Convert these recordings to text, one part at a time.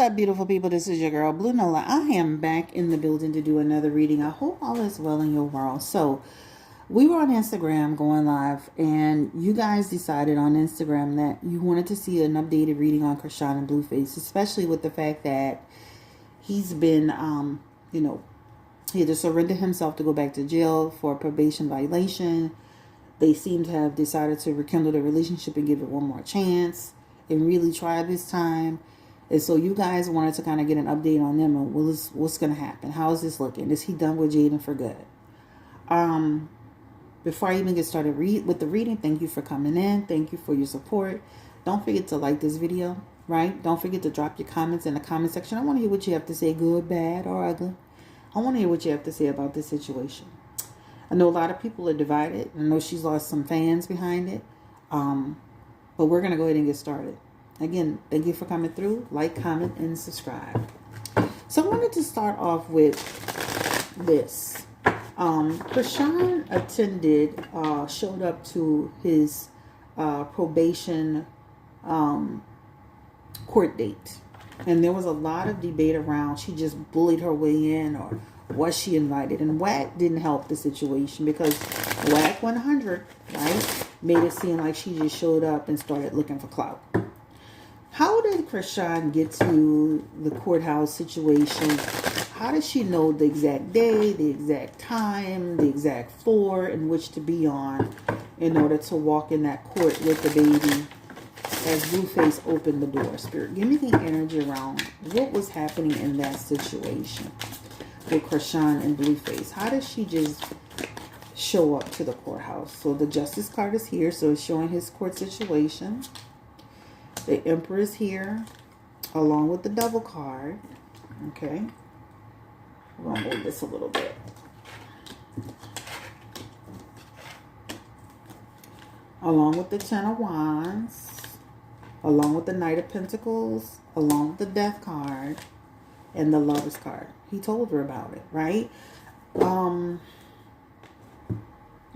up, beautiful people? This is your girl, Blue Nola. I am back in the building to do another reading. I hope all is well in your world. So, we were on Instagram going live, and you guys decided on Instagram that you wanted to see an updated reading on Chrisean and Blueface, especially with the fact that he's been, he had to surrender himself to go back to jail for a probation violation. They seem to have decided to rekindle the relationship and give it one more chance and really try this time. And so you guys wanted to kind of get an update on them and what's going to happen. How is this looking? Is he done with Jaidyn for good? Before I even get started with the reading, thank you for coming in. Thank you for your support. Don't forget to like this video, right? Don't forget to drop your comments in the comment section. I want to hear what you have to say, good, bad, or ugly. I want to hear what you have to say about this situation. I know a lot of people are divided. I know she's lost some fans behind it. But we're going to go ahead and get started. Again, thank you for coming through. Like, comment, and subscribe. So I wanted to start off with this. Chrisean showed up to his probation court date. And there was a lot of debate around she just bullied her way in or was she invited. And WAC didn't help the situation because WAC 100, right, made it seem like she just showed up and started looking for clout. How did Chrisean get to the courthouse situation? How does she know the exact day, the exact time, the exact floor in which to be on in order to walk in that court with the baby as Blueface opened the door? Spirit, give me the energy around what was happening in that situation with Chrisean and Blueface. How does she just show up to the courthouse? So the justice card is here, so it's showing his court situation. The Emperor is here, along with the Devil card. Okay. We're going to move this a little bit. Along with the Ten of Wands. Along with the Knight of Pentacles. Along with the Death card. And the Lover's card. He told her about it, right?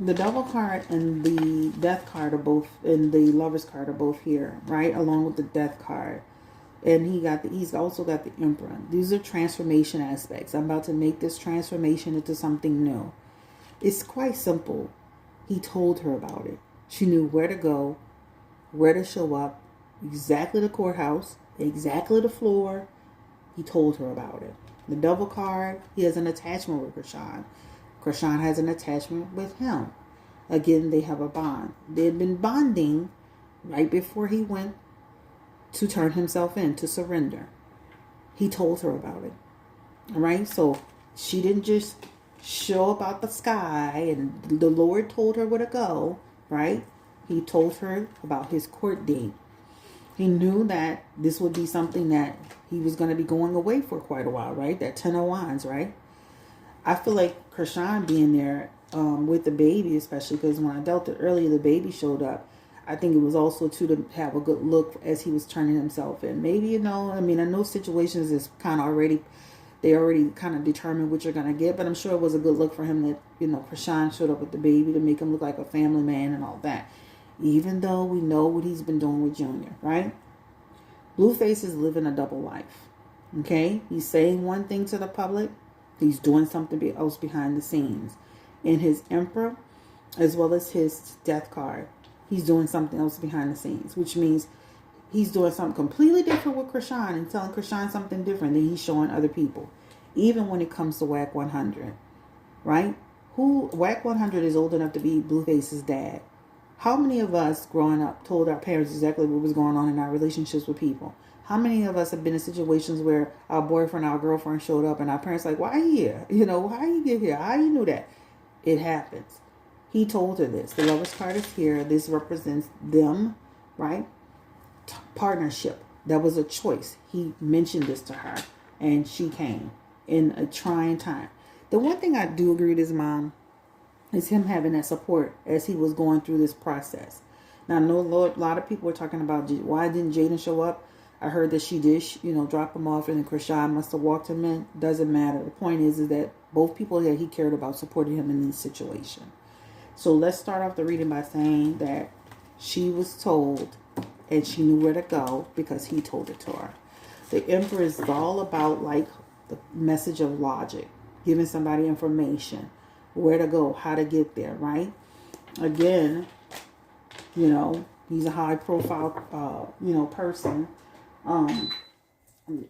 The Devil card and the Death card are both, and the Lover's card are both here, right? Along with the Death card. And he's also got the Emperor. These are transformation aspects. I'm about to make this transformation into something new. It's quite simple. He told her about it. She knew where to go, where to show up, exactly the courthouse, exactly the floor. He told her about it. The Devil card, he has an attachment with Chrisean. Chrisean has an attachment with him. Again, they have a bond. They had been bonding right before he went to turn himself in, to surrender. He told her about it. All right? So she didn't just show up out the sky and the Lord told her where to go, right? He told her about his court date. He knew that this would be something that he was going to be going away for quite a while, right? That Ten of Wands, right? I feel like Chrisean being there with the baby, especially because when I dealt it earlier, the baby showed up. I think it was also to have a good look as he was turning himself in. Maybe, I know situations is kind of they already kind of determine what you're going to get, but I'm sure it was a good look for him that, Chrisean showed up with the baby to make him look like a family man and all that. Even though we know what he's been doing with Junior, right? Blueface is living a double life, okay? He's saying one thing to the public. He's doing something else behind the scenes. In his Emperor, as well as his Death card, he's doing something else behind the scenes, which means he's doing something completely different with Chrisean and telling Chrisean something different than he's showing other people, even when it comes to WAC 100, right? WAC 100 is old enough to be Blueface's dad. How many of us growing up told our parents exactly what was going on in our relationships with people? How many of us have been in situations where our boyfriend, our girlfriend showed up and our parents like, why are you here? Why you get here? How you knew that? It happens. He told her this. The Lover's card is here. This represents them, right? Partnership. That was a choice. He mentioned this to her and she came in a trying time. The one thing I do agree with his mom is him having that support as he was going through this process. Now, I know a lot of people were talking about why didn't Jaidyn show up. I heard that she did, drop him off and then Chrisean must have walked him in. Doesn't matter. The point is that both people that he cared about supported him in this situation. So let's start off the reading by saying that she was told and she knew where to go because he told it to her. The Empress is all about like the message of logic, giving somebody information, where to go, how to get there, right? Again, he's a high profile, person.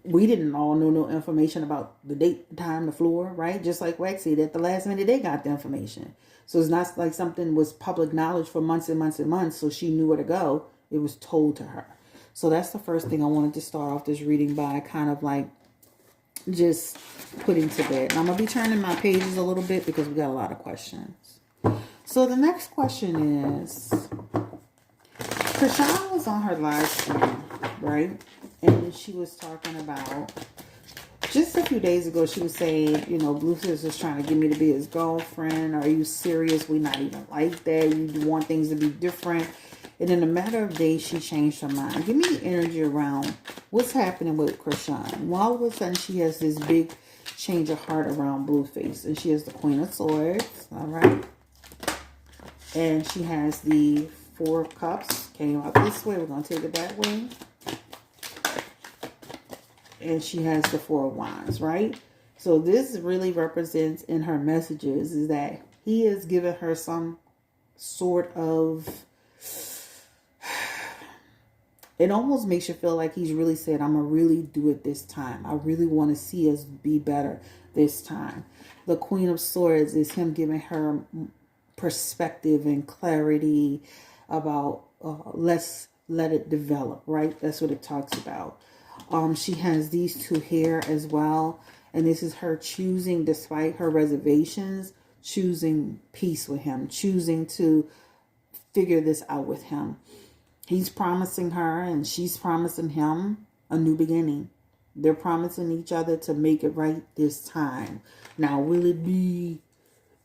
We didn't all know no information about the date, the time, the floor, right? Just like Waxy, at the last minute they got the information. So it's not like something was public knowledge for months and months and months, so she knew where to go. It was told to her. So that's the first thing I wanted to start off this reading by, kind of like just putting to bed. And I'm going to be turning my pages a little bit because we got a lot of questions. So the next question is, Chrisean was on her live stream, right? And she was talking about, just a few days ago, she was saying, Blueface is trying to get me to be his girlfriend. Are you serious? We not even like that. You want things to be different. And in a matter of days, she changed her mind. Give me the energy around what's happening with Chrisean. Well, all of a sudden, she has this big change of heart around Blueface. And she has the Queen of Swords, all right? And she has the Four of Cups. Came out this way. We're going to take it that way. And she has the Four of Wands, right? So this really represents in her messages is that he has given her some sort of... It almost makes you feel like he's really said, I'm going to really do it this time. I really want to see us be better this time. The Queen of Swords is him giving her perspective and clarity about let's let it develop, right? That's what it talks about. She has these two here as well. And this is her choosing, despite her reservations, choosing peace with him, choosing to figure this out with him. He's promising her and she's promising him a new beginning. They're promising each other to make it right this time. Now, will it be,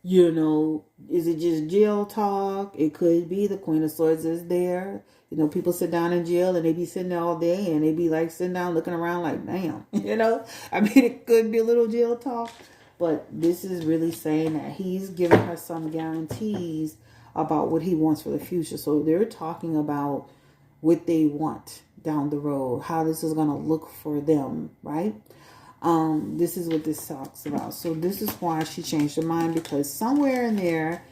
is it just jail talk? It could be. The Queen of Swords is there. People sit down in jail and they be sitting there all day and they be like sitting down looking around like, damn, I mean, it could be a little jail talk, but this is really saying that he's giving her some guarantees about what he wants for the future. So they're talking about what they want down the road, how this is going to look for them, right? This is what this talks about. So this is why she changed her mind, because somewhere in there,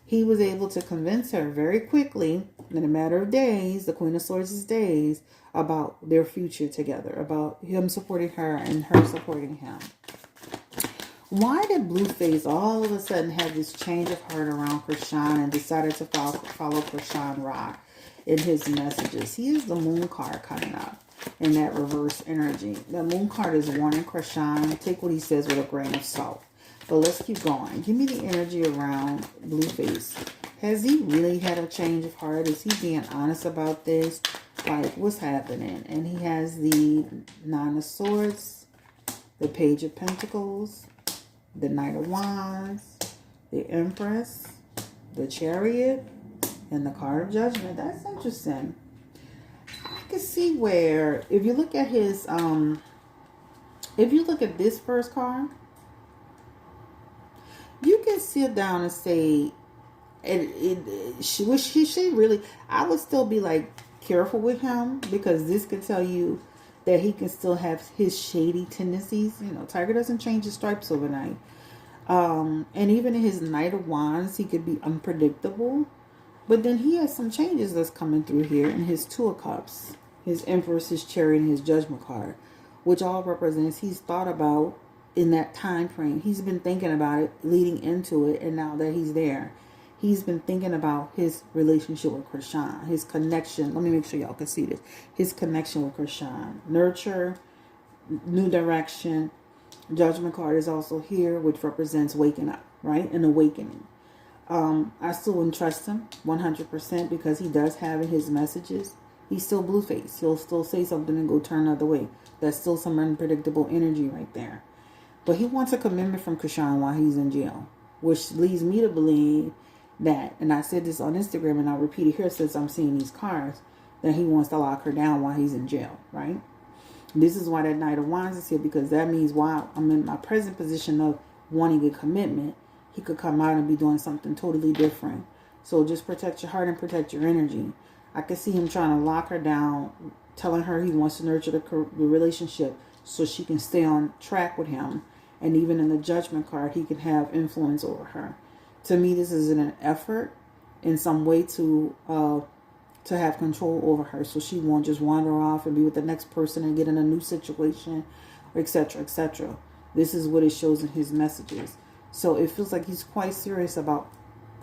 he was able to convince her very quickly, in a matter of days, the Queen of Swords' days, about their future together, about him supporting her and her supporting him. Why did Blueface all of a sudden have this change of heart around Chrisean and decided to follow Chrisean Rock in his messages? He is the Moon card coming up in that reverse energy. The Moon card is warning Chrisean. Take what he says with a grain of salt. But let's keep going. Give me the energy around Blueface. Has he really had a change of heart? Is he being honest about this? Like, what's happening? And he has the Nine of Swords, the Page of Pentacles, the Knight of Wands, the Empress, the Chariot, and the Card of Judgment. That's interesting. I can see where, if you look at his, if you look at this first card, you can sit down and say, she really, I would still be like careful with him, because this could tell you that he can still have his shady tendencies. Tiger doesn't change his stripes overnight. And even in his Knight of Wands, he could be unpredictable. But then he has some changes that's coming through here in his Two of Cups, his Empress, his Chariot, and his Judgment card, which all represents he's thought about in that time frame. He's been thinking about it leading into it, and now that he's there, he's been thinking about his relationship with Chrisean, his connection. Let me make sure y'all can see this. His connection with Chrisean. Nurture, new direction. Judgment card is also here, which represents waking up, right? An awakening. I still wouldn't trust him 100% because he does have in his messages. He's still Blueface. He'll still say something and go turn the other way. That's still some unpredictable energy right there. But he wants a commitment from Chrisean while he's in jail, which leads me to believe that, and I said this on Instagram and I'll repeat it here since I'm seeing these cards, that he wants to lock her down while he's in jail, right? This is why that Knight of Wands is here, because that means while I'm in my present position of wanting a commitment, he could come out and be doing something totally different. So just protect your heart and protect your energy. I could see him trying to lock her down telling her he wants to nurture the relationship so she can stay on track with him. And even in the judgment card, he can have influence over her. To me, this is an effort in some way to have control over her, so she won't just wander off and be with the next person and get in a new situation, etc., etc. This is what it shows in his messages. So it feels like he's quite serious about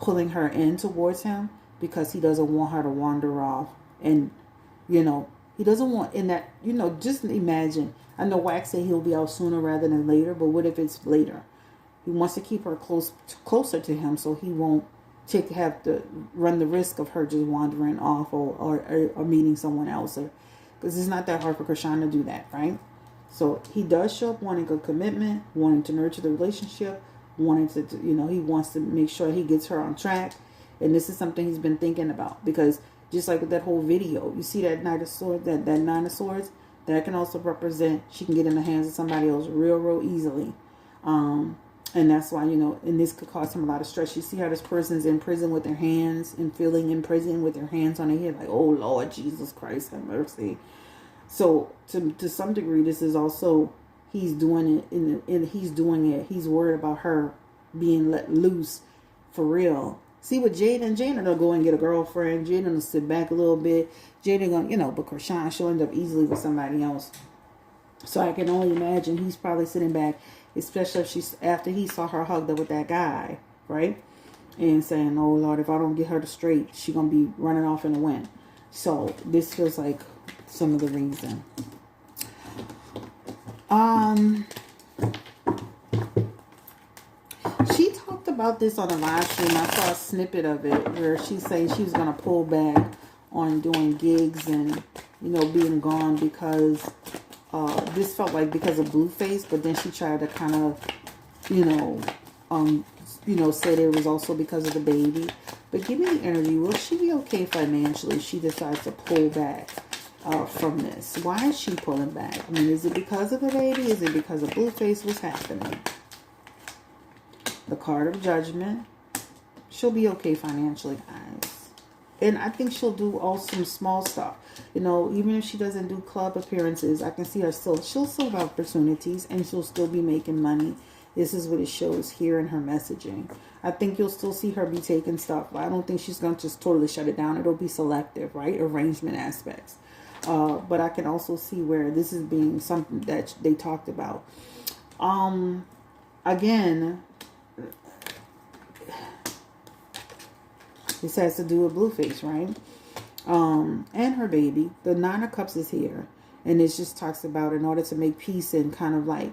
pulling her in towards him because he doesn't want her to wander off. And, he doesn't want in that, just imagine. I know Wax said he'll be out sooner rather than later, but what if it's later? He wants to keep her closer to him so he won't have to run the risk of her just wandering off or meeting someone else. Because it's not that hard for Chrisean to do that, right? So he does show up wanting a commitment, wanting to nurture the relationship, wanting to, he wants to make sure he gets her on track. And this is something he's been thinking about, because just like with that whole video, you see that Knight of Swords, that Nine of Swords, that can also represent she can get in the hands of somebody else real easily. And that's why, and this could cause him a lot of stress. You see how this person's in prison with their hands and feeling in prison with their hands on their head, like, oh Lord Jesus Christ, have mercy. So to some degree, this is also, he's doing it. He's worried about her being let loose for real. See with Jaidyn will go and get a girlfriend. Jaidyn will sit back a little bit. Jaidyn going, but Chrisean, she'll end up easily with somebody else. So I can only imagine he's probably sitting back, especially if after he saw her hugged up with that guy, right? And saying, oh Lord, if I don't get her to straight, she's going to be running off in the wind. So this feels like some of the reason. She talked about this on a live stream. I saw a snippet of it where she's saying she was going to pull back on doing gigs and, being gone because this felt like because of Blueface, but then she tried to kind of, said it was also because of the baby. But give me the energy. Will she be okay financially if she decides to pull back from this? Why is she pulling back? I mean, is it because of the baby? Is it because of Blueface? What's happening? The card of judgment. She'll be okay financially, guys. And I think she'll do all some small stuff. Even if she doesn't do club appearances, I can see her she'll still have opportunities and she'll still be making money. This is what it shows here in her messaging. I think you'll still see her be taking stuff. I don't think she's going to just totally shut it down. It'll be selective, right? Arrangement aspects. But I can also see where this is being something that they talked about. Again, this has to do with Blueface, right? And her baby. The Nine of Cups is here. And it just talks about in order to make peace and kind of like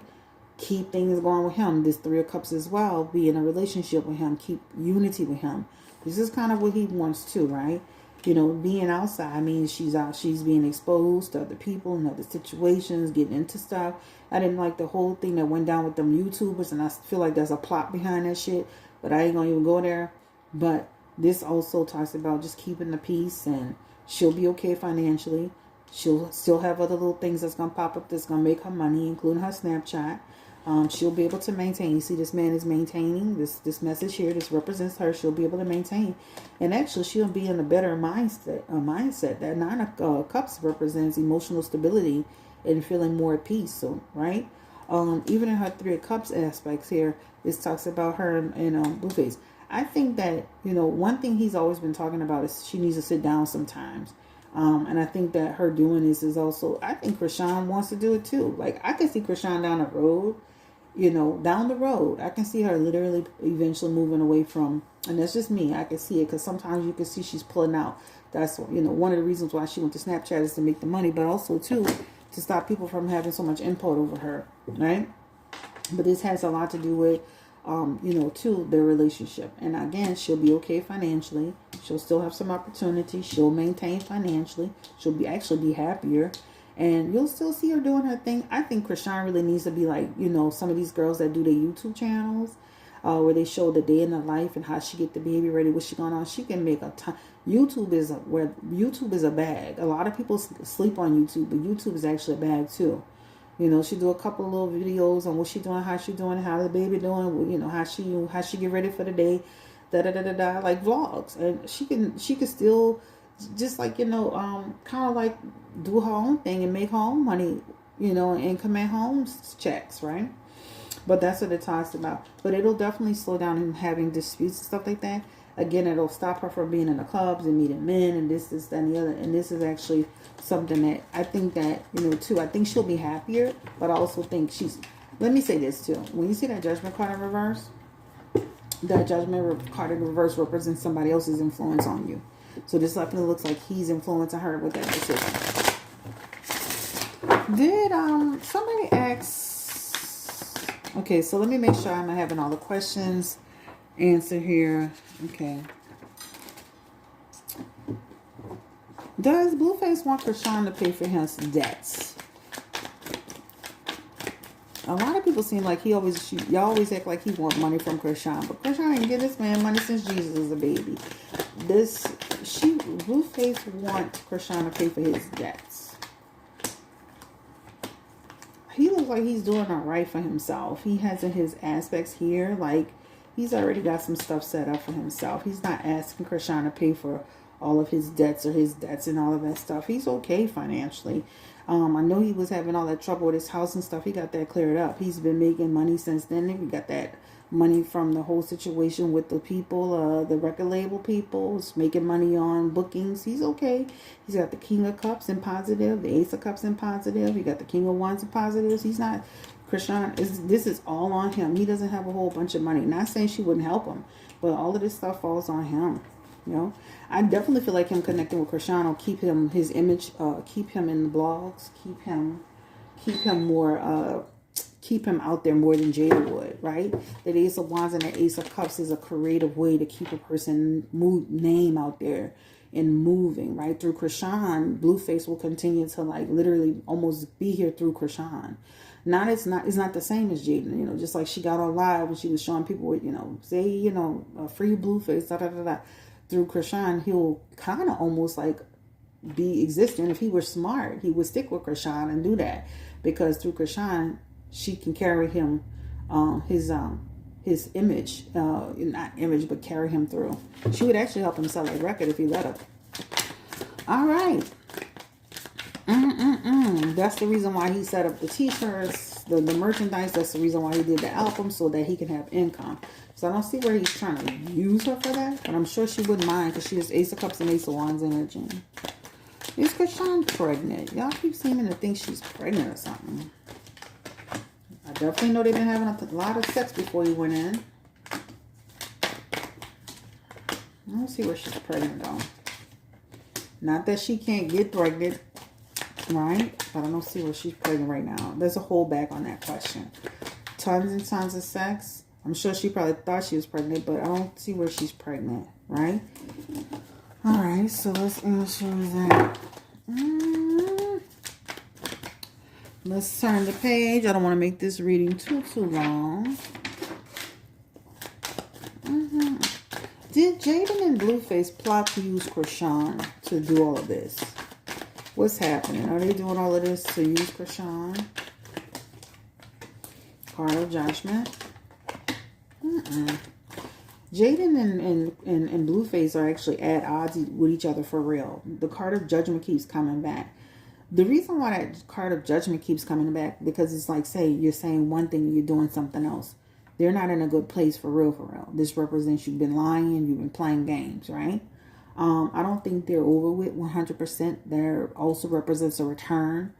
keep things going with him. This Three of Cups as well. Be in a relationship with him. Keep unity with him. This is kind of what he wants too, right? Being outside means she's being exposed to other people and other situations, getting into stuff. I didn't like the whole thing that went down with them YouTubers, and I feel like there's a plot behind that shit, but I ain't gonna even go there. But this also talks about just keeping the peace, and she'll be okay financially. She'll still have other little things that's gonna pop up that's gonna make her money, including her Snapchat. She'll be able to maintain. You see, this man is maintaining. This message here, this represents her. She'll be able to maintain, and actually, she'll be in a better mindset. That Nine of Cups represents emotional stability and feeling more at peace. So, right, even in her Three of Cups aspects here, this talks about her and Blueface. I think that one thing he's always been talking about is she needs to sit down sometimes. And I think that her doing this is also, I think Chrisean wants to do it too. Like, I can see Chrisean down the road, down the road. I can see her literally eventually moving away from, and that's just me. I can see it because sometimes you can see she's pulling out. That's, one of the reasons why she went to Snapchat is to make the money, but also too, to stop people from having so much input over her, right? But this has a lot to do with, to their relationship. And again, she'll be okay financially. She'll still have some opportunities. She'll maintain financially. She'll be happier. And you'll still see her doing her thing. I think Chrisean really needs to be like, some of these girls that do their YouTube channels, where they show the day in the life and how she get the baby ready, what's she going on. She can make a ton. YouTube is a bag. A lot of people sleep on YouTube, but YouTube is actually a bag too. She do a couple of little videos on what she doing, how she doing, how the baby doing, how she get ready for the day, like vlogs. And she can still just like, you know, kind of like do her own thing and make her own money, you know, and command her own checks, right? But that's what it talks about. But it'll definitely slow down him having disputes and stuff like that. Again, it'll stop her from being in the clubs and meeting men and this, that, and the other. And this is actually something that I think that, you know, too, I think she'll be happier. But I also think she's, let me say this too. When you see that judgment card in reverse, that judgment card in reverse represents somebody else's influence on you. So this definitely looks like he's influencing her with that decision. Did somebody ask? Okay, so let me make sure I'm having all the questions answered here. Okay. Does Blueface want Chrisean to pay for his debts? A lot of people seem like y'all always act like he want money from Chrisean, but Chrisean ain't give this man money since Jesus was a baby. Blueface wants Chrisean to pay for his debts. He looks like he's doing all right for himself. He has in his aspects here, like he's already got some stuff set up for himself. He's not asking Chrisean to pay for all of his debts or his debts and all of that stuff. He's okay financially. I know he was having all that trouble with his house and stuff. He got that cleared up. He's been making money since then. We got that money from the whole situation with the people, the record label people. He's making money on bookings. He's okay. He's got the King of Cups in positive, the Ace of Cups in positive. He got the King of Wands in positives. He's not, Chrisean, this is all on him. He doesn't have a whole bunch of money. Not saying she wouldn't help him, but all of this stuff falls on him. You know, I definitely feel like him connecting with Chrisean will keep him, his image, keep him in the blogs, keep him more, keep him out there more than Jada would, right? The Ace of Wands and the Ace of Cups is a creative way to keep a person's name out there and moving, right? Through Chrisean, Blueface will continue to like literally almost be here through Chrisean. It's not the same as Jaidyn, you know, just like she got on live and she was showing people what, you know, say, you know, free Blueface, da da da da. Through Chrisean, he'll kind of almost like be existing. If he were smart, he would stick with Chrisean and do that, because through Chrisean, she can carry him, his image, not image, but carry him through. She would actually help him sell a record if he let her. All right. That's the reason why he set up the t-shirts, the merchandise. That's the reason why he did the album, so that he can have income. So I don't see where he's trying to use her for that, but I'm sure she wouldn't mind, because she has Ace of Cups and Ace of Wands energy. Is Chrisean pregnant? Y'all keep seeming to think she's pregnant or something. I definitely know they've been having a lot of sex before he went in. I don't see where she's pregnant though. Not that she can't get pregnant, right? But I don't see where she's pregnant right now. There's a hold back on that question. Tons and tons of sex. I'm sure she probably thought she was pregnant, but I don't see where she's pregnant, right? All right, so let's answer that. Let's turn the page. I don't want to make this reading too long. Did Jaidyn and Blueface plot to use Chrisean to do all of this? What's happening? Are they doing all of this to use Chrisean? Card of Judgment. Jaidyn and Blueface are actually at odds with each other for real. The card of Judgment keeps coming back. The reason why that card of Judgment keeps coming back, because it's like, say, you're saying one thing and you're doing something else. They're not in a good place for real, for real. This represents you've been lying, you've been playing games, right? I don't think they're over with 100%. There also represents a return.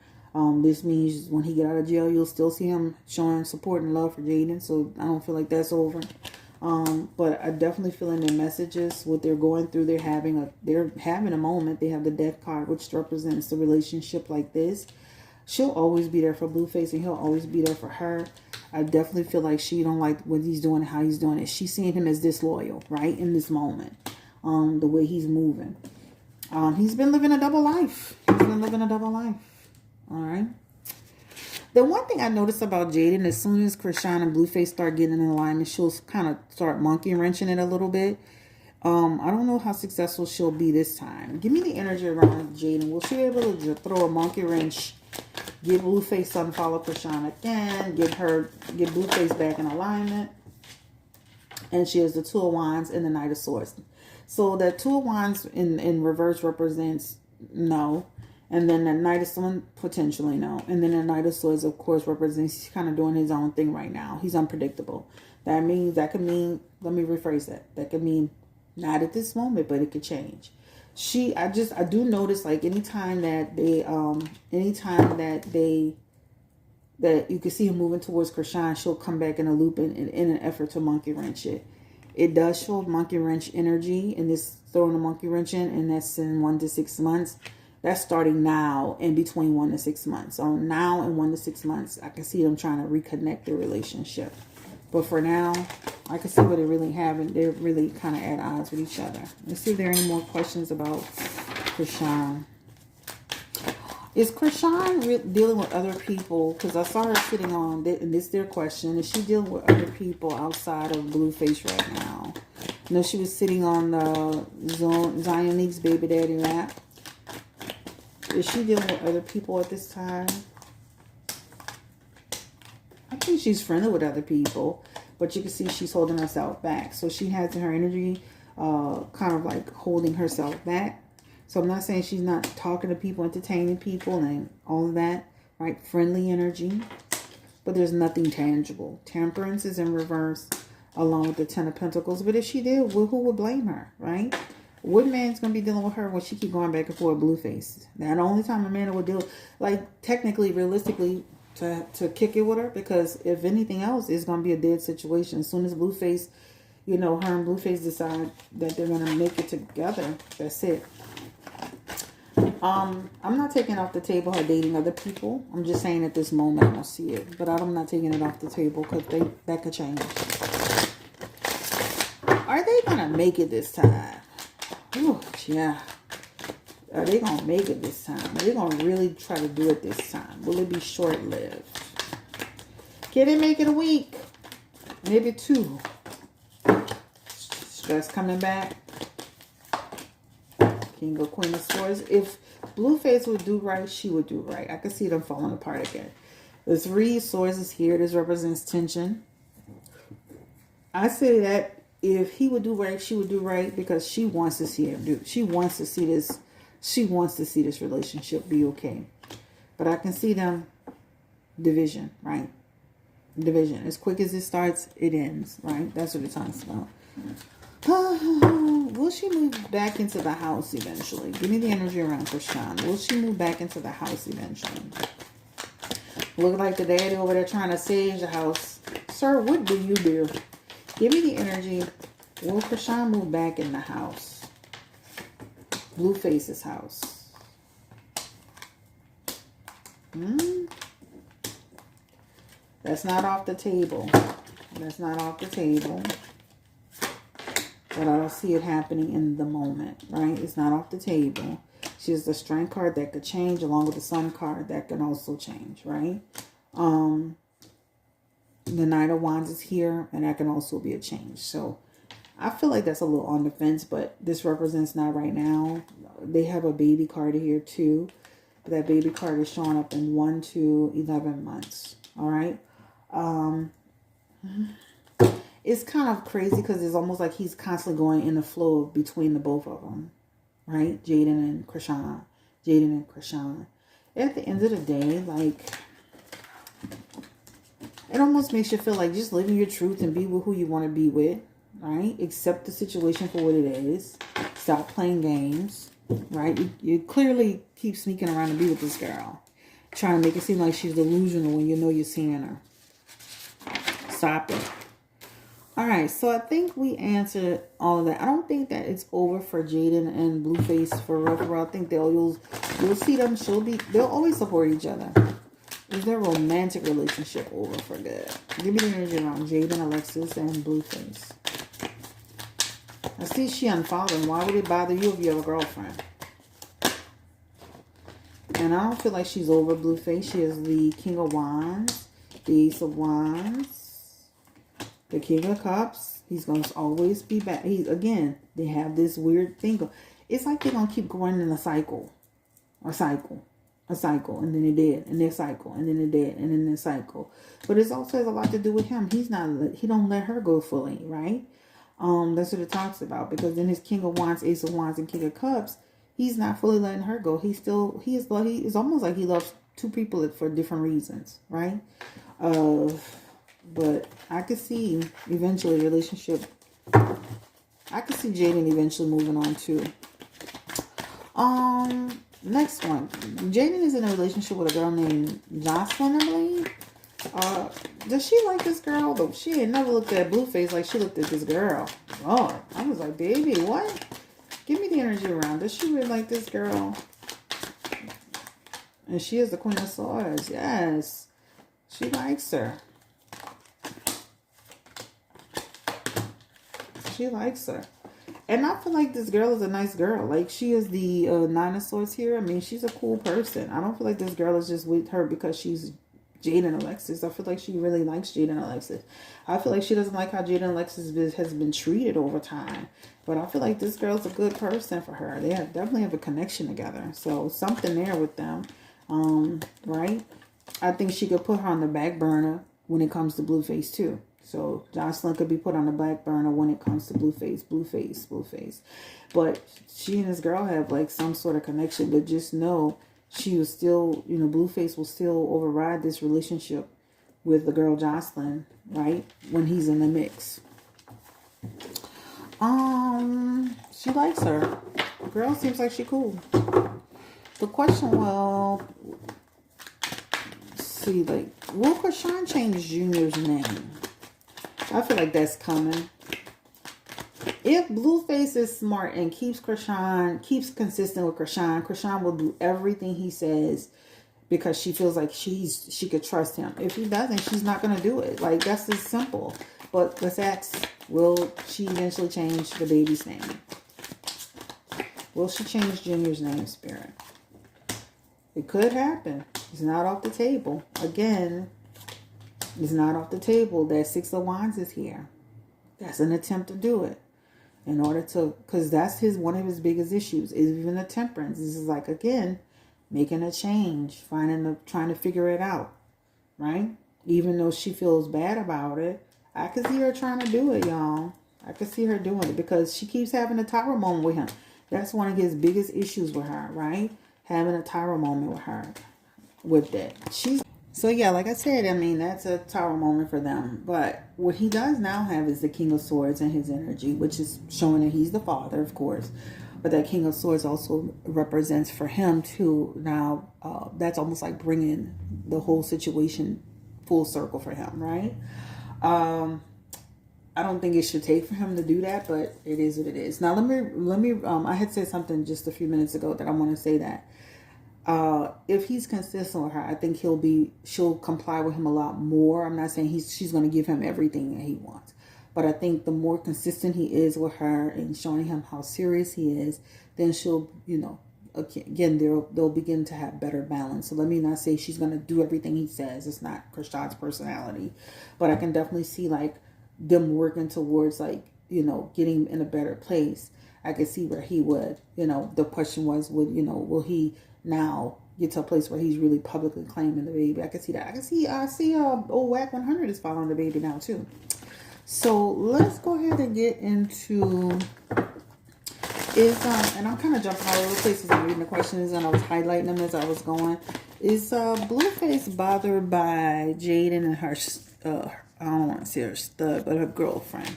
This means when he get out of jail, you'll still see him showing support and love for Jaidyn. So I don't feel like that's over. But I definitely feel in their messages, what they're going through, they're having a moment. They have the death card, which represents the relationship like this. She'll always be there for Blueface, and he'll always be there for her. I definitely feel like she don't like what he's doing and how he's doing it. She's seeing him as disloyal, right, in this moment. The way he's moving. He's been living a double life. All right. The one thing I noticed about Jaidyn, as soon as Chrisean and Blueface start getting in alignment, she'll kind of start monkey wrenching it a little bit. I don't know how successful she'll be this time. Give me the energy around Jaidyn. Will she be able to throw a monkey wrench, get Blueface to unfollow Chrisean again, get Blueface back in alignment? And she has the Two of Wands and the Knight of Swords. So the Two of Wands in reverse represents no. And then the Knight of Swords, potentially no. And then the Knight of Swords, of course, represents he's kind of doing his own thing right now. He's unpredictable. That could mean, let me rephrase that. That could mean not at this moment, but it could change. I do notice, like, anytime that that you can see him moving towards Chrisean, she'll come back in a loop in an effort to monkey wrench it. It does show monkey wrench energy, and this throwing a monkey wrench in, and that's in 1 to 6 months. That's starting now and between 1 to 6 months. So now and 1 to 6 months, I can see them trying to reconnect the relationship. But for now, I can see what they really have, and they're really kind of at odds with each other. Let's see if there are any more questions about Chrisean. Is Chrisean dealing with other people? Because I saw her sitting on, and this is their question. Is she dealing with other people outside of Blueface right now? No, she was sitting on the Zionique's baby daddy lap. Is she dealing with other people at this time? I think she's friendly with other people, but you can see she's holding herself back. So she has in her energy kind of like holding herself back. So I'm not saying she's not talking to people, entertaining people, and all of that, right? Friendly energy. But there's nothing tangible. Temperance is in reverse along with the Ten of Pentacles. But if she did, who would blame her, right? What man's going to be dealing with her when she keep going back and forth Blueface? Now, the only time a man would deal, like, technically, realistically, to kick it with her, because if anything else, it's going to be a dead situation. As soon as Blueface, you know, her and Blueface decide that they're going to make it together, that's it. I'm not taking off the table her dating other people. I'm just saying at this moment I don't see it. But I'm not taking it off the table because that could change. Are they going to make it this time? Ooh, yeah. Are they going to make it this time? Are they going to really try to do it this time? Will it be short-lived? Can they make it a week? Maybe 2. Stress coming back. King or Queen of Swords. If Blueface would do right, she would do right. I can see them falling apart again. The 3 Swords is here. This represents tension. I say that if he would do right, she would do right, because she wants to see him do. She wants to see this. She wants to see this relationship be okay. But I can see them division, right? Division. As quick as it starts, it ends, right? That's what it talks about. Will she move back into the house eventually? Give me the energy around Chrisean. Will she move back into the house eventually? Look like the daddy over there trying to sage the house. Sir, what do you do? Give me the energy. Will Chrisean move back in the house? Blueface's house. That's not off the table. That's not off the table. But I don't see it happening in the moment, right? It's not off the table. She has the Strength card that could change, along with the Sun card that can also change, right? The Knight of Wands is here, and that can also be a change. So I feel like that's a little on the fence, but this represents not right now. They have a baby card here too. That baby card is showing up in 1 to 11 months. All right. It's kind of crazy because it's almost like he's constantly going in the flow between the both of them, right? Jaidyn and Chrisean. Jaidyn and Chrisean. At the end of the day, like, it almost makes you feel like just living your truth and be with who you want to be with, right? Accept the situation for what it is. Stop playing games, right? You clearly keep sneaking around to be with this girl, trying to make it seem like she's delusional when you know you're seeing her. Stop it. All right, so I think we answered all of that. I don't think that it's over for Jaidyn and Blueface for real. I think you'll see them. They'll always support each other. Is their romantic relationship over for good? Give me the energy around Jaidyn Alexis and Blueface. I see she unfollowing. Why would it bother you if you have a girlfriend? And I don't feel like she's over Blueface. She is the King of Wands, the Ace of Wands, the King of Cups. He's going to always be back. They have this weird thing. It's like they're going to keep going in a cycle. A cycle, and then they're dead, and they're cycle, and then they're dead, and then they're cycle. But it also has a lot to do with him. He don't let her go fully, right? That's what it talks about. Because in his King of Wands, Ace of Wands, and King of Cups, he's not fully letting her go. He is almost like he loves two people for different reasons, right? But I could see eventually relationship. I could see Jaidyn eventually moving on too. Next one. Jaidyn is in a relationship with a girl named Jocelyn, I believe. Does she like this girl? Though she ain't never looked at Blueface like she looked at this girl. Lord, I was like, baby, what? Give me the energy around. Does she really like this girl? And she is the Queen of Swords. Yes. She likes her. She likes her. And I feel like this girl is a nice girl. Like, she is the Nine of Swords here. I mean, she's a cool person. I don't feel like this girl is just with her because she's Jaidyn Alexis. I feel like she really likes Jaidyn Alexis. I feel like she doesn't like how Jaidyn Alexis has been treated over time. But I feel like this girl's a good person for her. They definitely have a connection together. So, something there with them. Right? I think she could put her on the back burner when it comes to Blueface, too. So, Jocelyn could be put on the back burner when it comes to Blueface. But she and this girl have, like, some sort of connection. But just know, she was still, you know, Blueface will still override this relationship with the girl Jocelyn, right? When he's in the mix. She likes her. The girl seems like she cool. The question, well, see, like, will Chrisean change Junior's name? I feel like that's coming. If Blueface is smart and keeps consistent with Chrisean will do everything he says because she feels like she could trust him. If he doesn't, she's not going to do it. Like, that's just simple. But let's ask, will she eventually change the baby's name? Will she change Junior's name, Spirit? It could happen. It's not off the table. Again, it's not off the table that Six of Wands is here. That's an attempt to do it. In order to, because that's one of his biggest issues, is even the temperance. This is like, again, making a change, trying to figure it out, right? Even though she feels bad about it, I can see her trying to do it, y'all. I can see her doing it because she keeps having a tower moment with him. That's one of his biggest issues with her, right? Having a tower moment with her, with that. So yeah, like I said, I mean, that's a tower moment for them. But what he does now have is the King of Swords and his energy, which is showing that he's the father, of course. But that King of Swords also represents for him too. Now, that's almost like bringing the whole situation full circle for him, right? I don't think it should take for him to do that, but it is what it is. Now, let me. I had said something just a few minutes ago that I want to say that. If he's consistent with her, I think she'll comply with him a lot more. I'm not saying she's going to give him everything that he wants, but I think the more consistent he is with her and showing him how serious he is, then she'll, you know, again, they'll begin to have better balance. So let me not say she's going to do everything he says. It's not Chrisean's personality, but I can definitely see like them working towards, like, you know, getting in a better place. I could see where he would, you know, the question was, will he now get to a place where he's really publicly claiming the baby? I can see that. I see old Whack 100 is following the baby now too. So let's go ahead and get into and I'm kind of jumping all over the place as I'm reading the questions and I was highlighting them as I was going. Is Blueface bothered by Jaidyn and her I don't want to say her stud, but her girlfriend?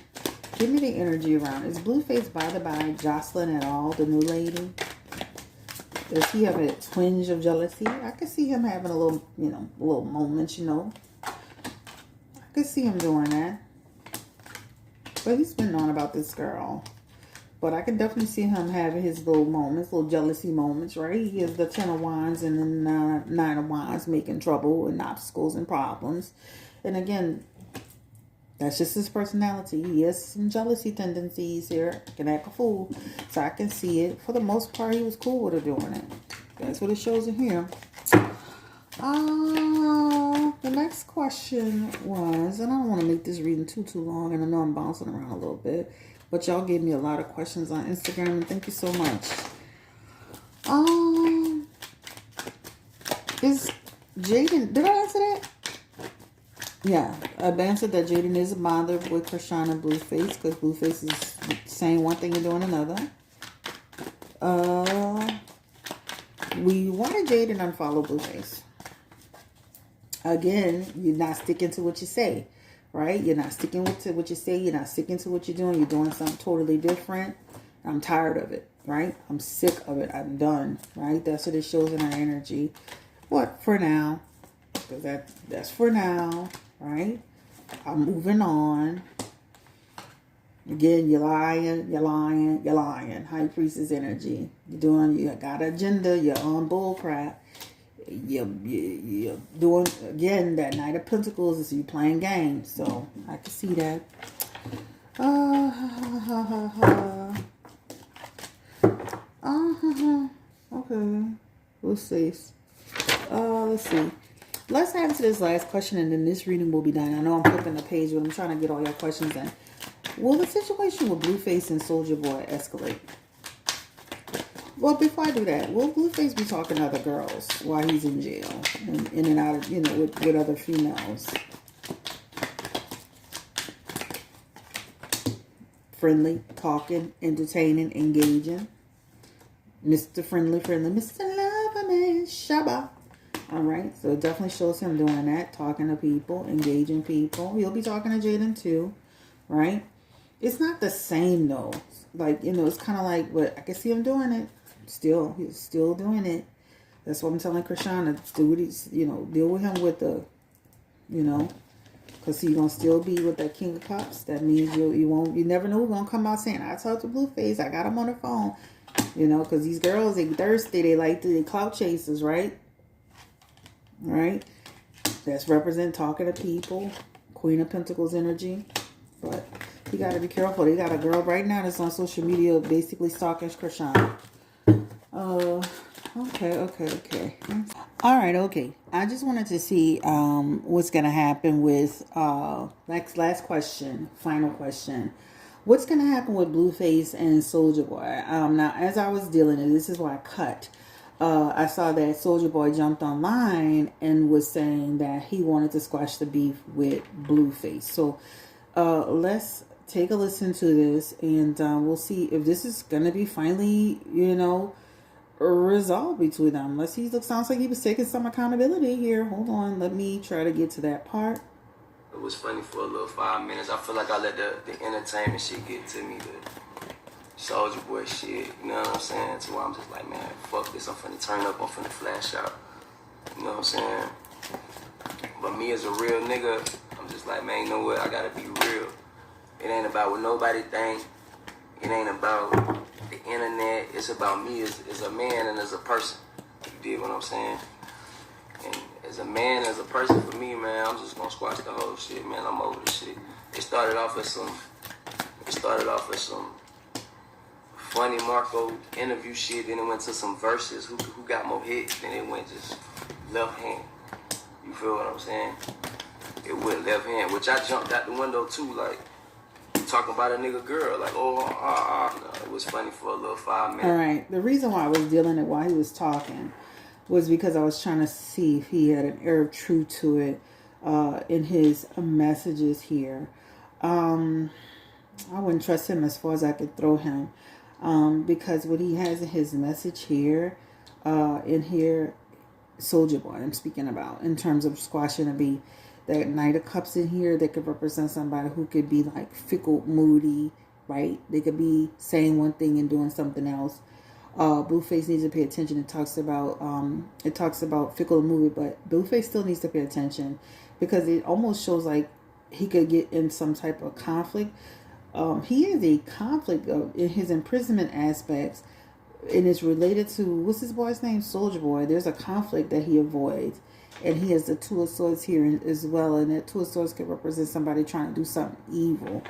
Give me the energy around. Is Blueface bothered by Jocelyn at all, the new lady? Does he have a twinge of jealousy? I could see him having a little, you know, a little moment, you know. I could see him doing that. But he's been on about this girl. But I can definitely see him having his little moments, little jealousy moments, right? He has the 10 of Wands and then 9 of Wands making trouble and obstacles and problems. And again, that's just his personality. He has some jealousy tendencies here. Can act a fool. So I can see it. For the most part, he was cool with her doing it. That's what it shows in here. The next question was, and I don't want to make this reading too long, and I know I'm bouncing around a little bit, but y'all gave me a lot of questions on Instagram, and thank you so much. Is Jaidyn, did I answer that? Yeah, Ban said that Jaidyn is bothered with Chrisean and Blueface because Blueface is saying one thing and doing another. Why did Jaidyn unfollow Blueface? Again, you're not sticking to what you say, right? You're not sticking to what you say. You're not sticking to what you're doing. You're doing something totally different. I'm tired of it, right? I'm sick of it. I'm done, right? That's what it shows in our energy. What? For now. Because that's for now, right? I'm moving on. Again, you're lying. High priestess energy. You got an agenda. You're on bull crap. You're doing, again, that Knight of Pentacles is you playing games. So, I can see that. Okay. Let's see. Let's answer this last question and then this reading will be done. I know I'm flipping the page, but I'm trying to get all your questions in. Will the situation with Blueface and Soulja Boy escalate? Well, before I do that, will Blueface be talking to other girls while he's in jail and in and out of, with other females? Friendly, talking, entertaining, engaging. Mr. Friendly, Mr. Loverman, Shabba. Alright, so it definitely shows him doing that, talking to people, engaging people. He'll be talking to Jaidyn too, right? It's not the same though. Like, it's kind of like, but I can see him doing it. He's still doing it. That's what I'm telling Chrisean to do. Deal with him with the, because he's gonna still be with that King of Cups. That means you never know who's gonna come out saying, I talked to Blueface, I got him on the phone. Because these girls, they thirsty, they clout chasers, right? Right? That's represent talking to people. Queen of Pentacles energy. But you got to be careful. They got a girl right now that's on social media basically stalking Chrisean. Okay. All right, okay. I just wanted to see what's going to happen with last question, final question. What's going to happen with Blueface and Soulja Boy? Now, as I was dealing with this is why I cut. I saw that Soulja Boy jumped online and was saying that he wanted to squash the beef with Blueface. So let's take a listen to this and we'll see if this is going to be finally, resolved between them. Let's see. It sounds like he was taking some accountability here. Hold on. Let me try to get to that part. It was funny for a little 5 minutes. I feel like I let the entertainment shit get to me, the Soulja Boy shit, you know what I'm saying? So I'm just like, man, fuck this. I'm finna turn up. I'm finna flash out. You know what I'm saying? But me as a real nigga, I'm just like, man, you know what? I gotta be real. It ain't about what nobody think. It ain't about the internet. It's about me as a man and as a person. You dig what I'm saying? And as a man, as a person, for me, man, I'm just gonna squash the whole shit, man. I'm over this shit. It started off as some funny Marco interview shit, then it went to some verses. Who got more hits? Then it went just left hand. You feel what I'm saying? It went left hand, which I jumped out the window too, like talking about a nigga girl, like no, it was funny for a little 5 minutes. All right. The reason why I was dealing it while he was talking was because I was trying to see if he had an air of truth to it in his messages here. I wouldn't trust him as far as I could throw him because what he has in his message here, Soulja Boy, I'm speaking about in terms of squashing a beef. That Knight of Cups in here that could represent somebody who could be like fickle, moody, right? They could be saying one thing and doing something else. Blueface needs to pay attention. It talks about fickle and moody, but Blueface still needs to pay attention because it almost shows like he could get in some type of conflict. He has a conflict in his imprisonment aspects, and it's related to, what's his boy's name? Soulja Boy. There's a conflict that he avoids. And he has the Two of Swords here as well. And that Two of Swords could represent somebody trying to do something evil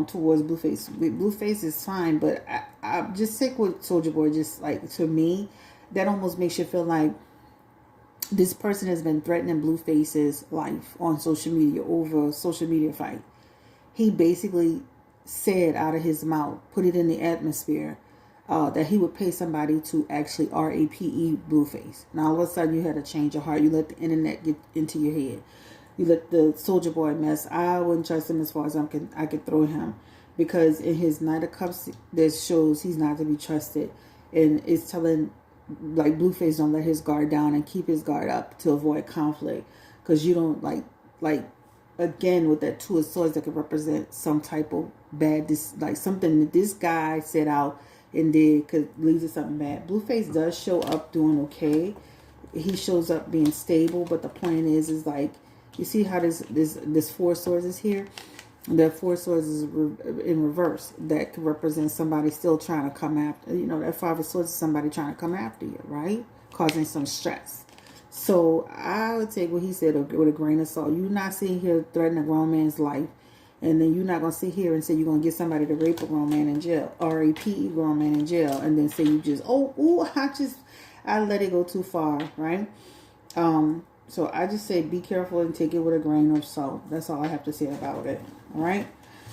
towards Blueface. Blueface is fine, but I'm just sick with Soulja Boy. Just like, to me, that almost makes you feel like this person has been threatening Blueface's life on social media over a social media fight. He basically said out of his mouth, put it in the atmosphere, that he would pay somebody to actually RAPE Blueface. Now all of a sudden you had a change of heart. You let the internet get into your head. You let the Soulja Boy mess. I wouldn't trust him as far as I could throw him, because in his Knight of Cups, there shows he's not to be trusted, and it's telling like Blueface don't let his guard down and keep his guard up to avoid conflict, because you don't like again with that Two of Swords that could represent some type of bad, like something that this guy set out and did could lead to something bad. Blueface does show up doing okay. He shows up being stable, but the point is like, you see how this Four of Swords is here? The Four of Swords is in reverse. That could represent somebody still trying to come after. That Five of Swords is somebody trying to come after you, right? Causing some stress. So I would take what he said with a grain of salt. You're not sitting here threatening a grown man's life, and then you're not going to sit here and say you're going to get somebody to rape a grown man in jail, R-A-P-E, grown man in jail, and then say you just, I let it go too far, right? So I just say be careful and take it with a grain of salt. That's all I have to say about it. All right.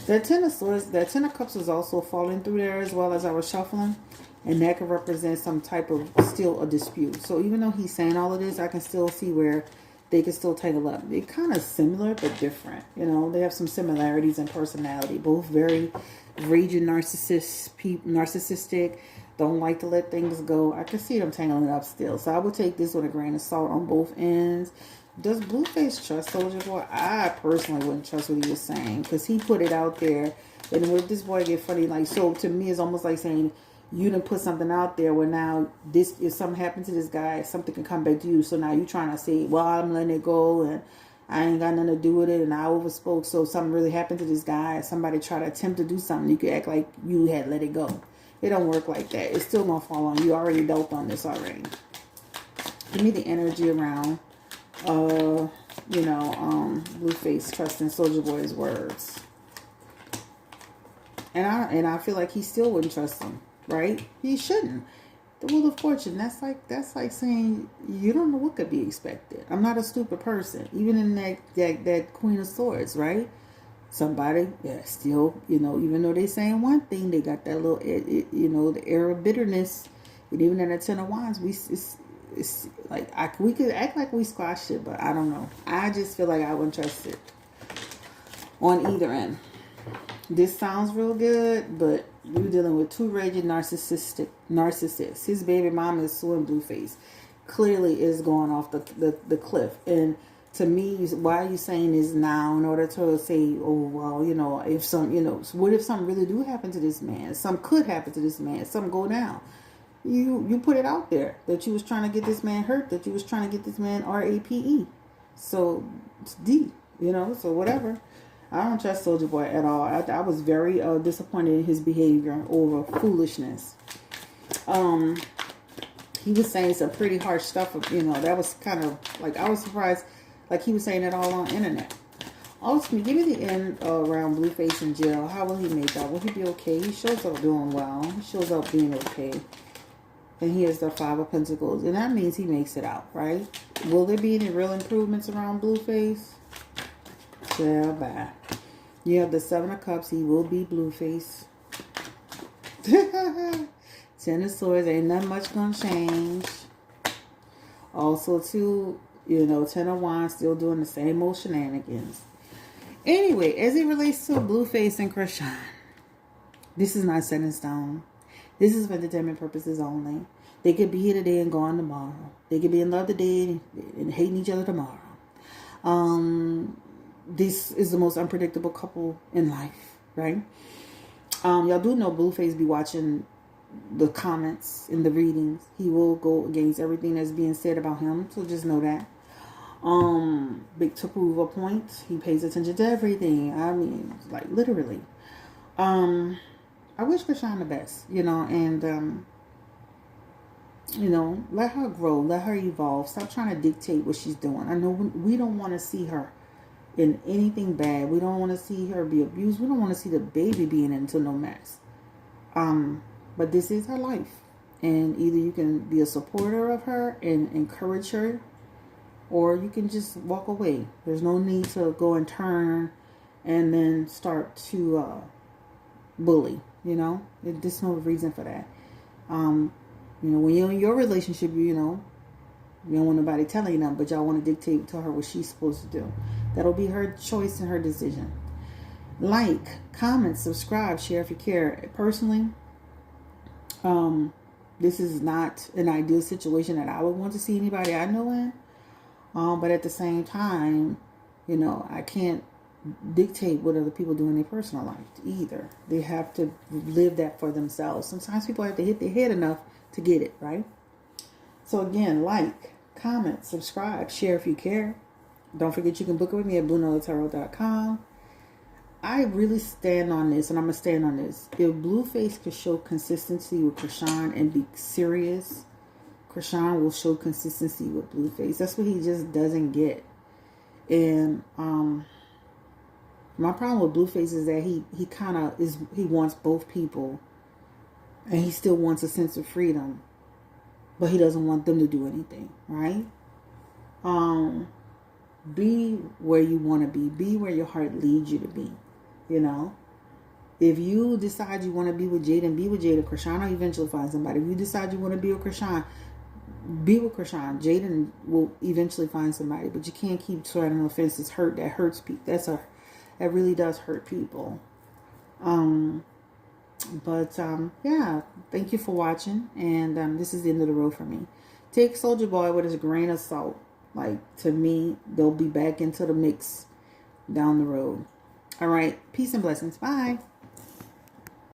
That Ten of Swords, that Ten of Cups is also falling through there as well as I was shuffling. And that could represent some type of still a dispute. So even though he's saying all of this, I can still see where they can still tangle up. They're kind of similar but different. They have some similarities in personality. Both very raging narcissistic. Don't like to let things go. I can see them tangling up still. So I would take this with a grain of salt on both ends. Does Blueface trust Soulja Boy? I personally wouldn't trust what he was saying, because he put it out there. And would this boy get funny? Like, so to me, it's almost like saying, you done put something out there where now this, if something happened to this guy, something can come back to you. So now you trying to say, well, I'm letting it go and I ain't got nothing to do with it and I overspoke. So something really happened to this guy. Somebody try to attempt to do something. You could act like you had let it go. It don't work like that. It's still going to fall on you. Already dealt on this already. Give me the energy around, Blueface trusting Soulja Boy's words. And I feel like he still wouldn't trust him. Right? He shouldn't. The Wheel of Fortune, that's like saying you don't know what could be expected. I'm not a stupid person. Even in that Queen of Swords, right? Somebody, still, even though they saying one thing, they got that little, the air of bitterness. And even in the Ten of Wands, it's like we could act like we squashed it, but I don't know. I just feel like I wouldn't trust it on either end. This sounds real good, but we're dealing with two raging narcissists. His baby mama is suing Blueface. Clearly is going off the cliff. And to me, why are you saying this now in order to say, oh, well, if some, what if something really do happen to this man? Something could happen to this man. Something go down. You put it out there that you was trying to get this man hurt, that you was trying to get this man RAPE. So it's D, so whatever. I don't trust Soulja Boy at all. I was very disappointed in his behavior over foolishness. He was saying some pretty harsh stuff. That was kind of like, I was surprised. Like he was saying it all on the internet. Also, give me the end around Blueface in jail. How will he make out? Will he be okay? He shows up doing well. He shows up being okay. And he has the Five of Pentacles. And that means he makes it out, right? Will there be any real improvements around Blueface? Yeah, bye. You have the Seven of Cups. He will be Blueface. Ten of Swords. Ain't nothing much gonna change. Also, too, Ten of Wands still doing the same old shenanigans. Anyway, as it relates to Blueface and Chrisean, this is not set in stone. This is for entertainment purposes only. They could be here today and gone tomorrow. They could be in love today and hating each other tomorrow. This is the most unpredictable couple in life, right? Y'all do know Blueface be watching the comments in the readings. He will go against everything that's being said about him, so just know that. Big to prove a point. He pays attention to everything. I mean, like literally. I wish Chrisean the best, and let her grow, let her evolve. Stop trying to dictate what she's doing. I know we don't want to see her in anything bad. We don't want to see her be abused. We don't want to see the baby being into no mess. But this is her life. And either you can be a supporter of her and encourage her, or you can just walk away. There's no need to go and turn and then start to bully, There's no reason for that. When you're in your relationship, you don't want nobody telling you nothing, but y'all want to dictate to her what she's supposed to do. That'll be her choice and her decision. Like, comment, subscribe, share if you care. Personally, this is not an ideal situation that I would want to see anybody I know in. But at the same time, you know, I can't dictate what other people do in their personal life either. They have to live that for themselves. Sometimes people have to hit their head enough to get it, right? So again, like, comment, subscribe, share if you care. Don't forget you can book it with me at BlueNotaTarot.com. I really stand on this, and I'm going to stand on this. If Blueface could show consistency with Chrisean and be serious, Chrisean will show consistency with Blueface. That's what he just doesn't get. And my problem with Blueface is that he kind of is, he wants both people, and he still wants a sense of freedom, but he doesn't want them to do anything, right? Be where you want to be. Be where your heart leads you to be. You know, if you decide you want to be with Jaidyn, be with Jaidyn. Chrisean will eventually find somebody. If you decide you want to be with Chrisean, be with Chrisean. Jaidyn will eventually find somebody, but you can't keep trying to offense. It's hurt. That hurts people. That really does hurt people. Yeah, thank you for watching, and this is the end of the road for me. Take Soulja Boy with a grain of salt. Like, to me, they'll be back into the mix down the road. All right. Peace and blessings. Bye.